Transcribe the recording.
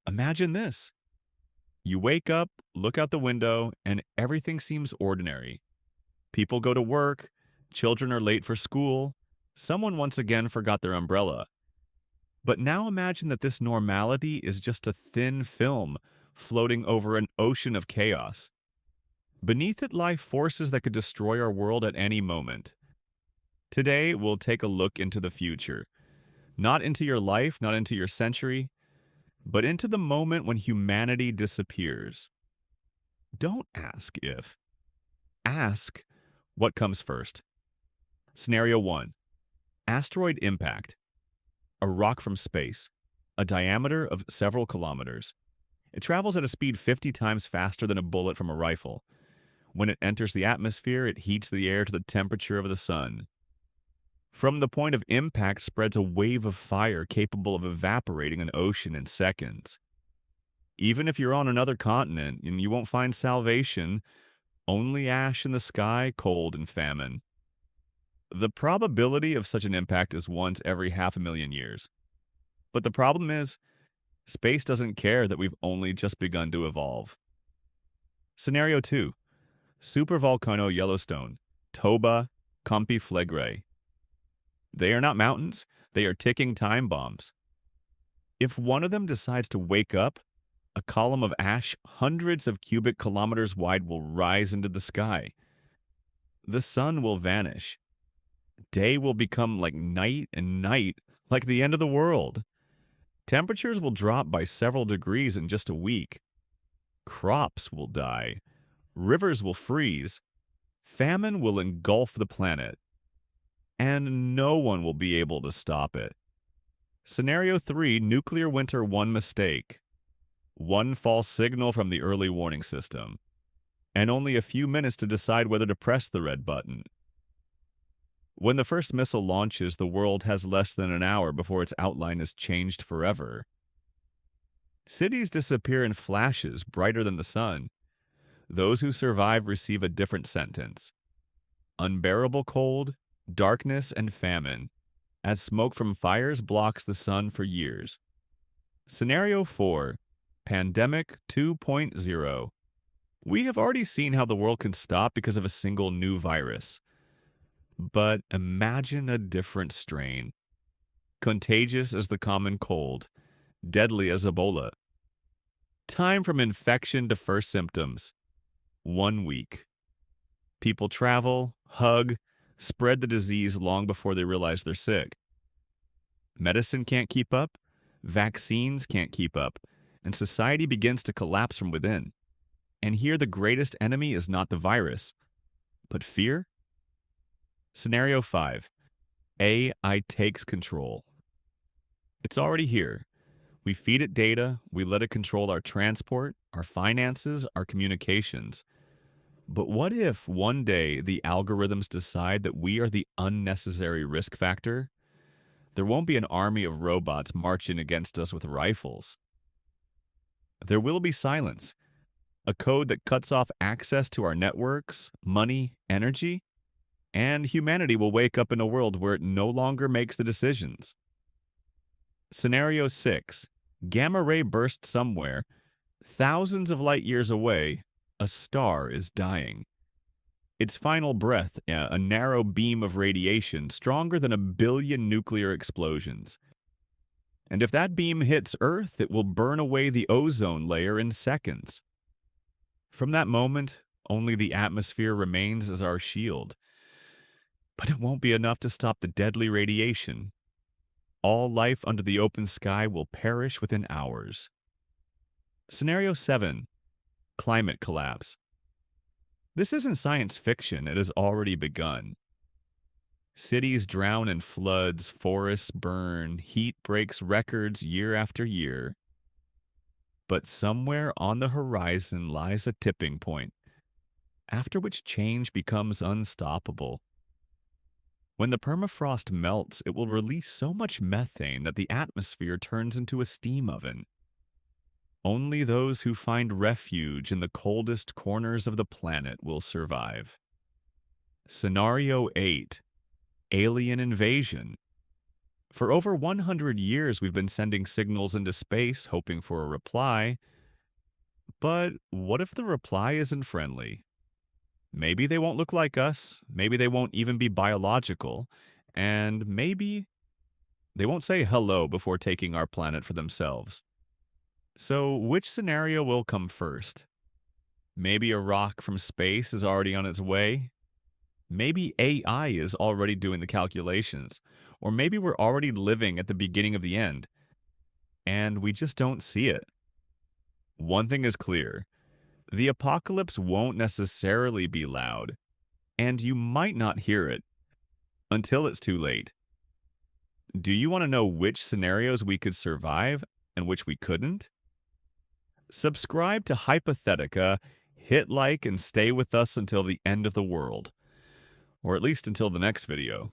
Imagine this. You wake up, look out the window, and everything seems ordinary. People go to work, children are late for school, someone once again forgot their umbrella. But now imagine that this normality is just a thin film floating over an ocean of chaos. Beneath it lie forces that could destroy our world at any moment. Today, we'll take a look into the future. Not into your life, not into your century, but into the moment when humanity disappears. Don't ask if. Ask what comes first. Scenario 1. Asteroid impact. A rock from space. A diameter of several kilometers. It travels at a speed 50 times faster than a bullet from a rifle. When it enters the atmosphere, it heats the air to the temperature of the sun. From the point of impact spreads a wave of fire capable of evaporating an ocean in seconds. Even if you're on another continent and you won't find salvation, only ash in the sky, cold and famine. The probability of such an impact is once every 500,000 years. But the problem is, space doesn't care that we've only just begun to evolve. Scenario 2. Supervolcano Yellowstone, Toba, Campi Flegrei. They are not mountains, they are ticking time bombs. If one of them decides to wake up, a column of ash hundreds of cubic kilometers wide will rise into the sky. The sun will vanish. Day will become like night and night like the end of the world. Temperatures will drop by several degrees in just a week. Crops will die. Rivers will freeze. Famine will engulf the planet. And no one will be able to stop it. Scenario 3, nuclear winter, one mistake. One false signal from the early warning system. And only a few minutes to decide whether to press the red button. When the first missile launches, the world has less than an hour before its outline is changed forever. Cities disappear in flashes brighter than the sun. Those who survive receive a different sentence. Unbearable cold, darkness, and famine, as smoke from fires blocks the sun for years. Scenario 4. Pandemic 2.0. We have already seen how the world can stop because of a single new virus. But imagine a different strain. Contagious as the common cold, deadly as Ebola. Time from infection to first symptoms. 1 week. People travel, hug, spread the disease long before they realize they're sick. Medicine can't keep up, vaccines can't keep up, and society begins to collapse from within. And here the greatest enemy is not the virus, but fear? Scenario 5. AI takes control. It's already here. We feed it data, we let it control our transport, our finances, our communications. But what if one day the algorithms decide that we are the unnecessary risk factor? There won't be an army of robots marching against us with rifles. There will be silence, a code that cuts off access to our networks, money, energy, and humanity will wake up in a world where it no longer makes the decisions. Scenario 6. Gamma ray burst somewhere. Thousands of light years away, a star is dying. Its final breath, a narrow beam of radiation stronger than 1 billion nuclear explosions. And if that beam hits Earth, it will burn away the ozone layer in seconds. From that moment, only the atmosphere remains as our shield. But it won't be enough to stop the deadly radiation. All life under the open sky will perish within hours. Scenario 7. Climate collapse. This isn't science fiction, it has already begun. Cities drown in floods, forests burn, heat breaks records year after year. But somewhere on the horizon lies a tipping point, after which change becomes unstoppable. When the permafrost melts, it will release so much methane that the atmosphere turns into a steam oven. Only those who find refuge in the coldest corners of the planet will survive. Scenario 8. Alien invasion. For over 100 years, we've been sending signals into space hoping for a reply. But what if the reply isn't friendly? Maybe they won't look like us. Maybe they won't even be biological. And maybe they won't say hello before taking our planet for themselves. So, which scenario will come first? Maybe a rock from space is already on its way. Maybe AI is already doing the calculations. Or maybe we're already living at the beginning of the end, and we just don't see it. One thing is clear: the apocalypse won't necessarily be loud, and you might not hear it until it's too late. Do you want to know which scenarios we could survive and which we couldn't? Subscribe to Hypothetica, hit like, and stay with us until the end of the world, or at least until the next video.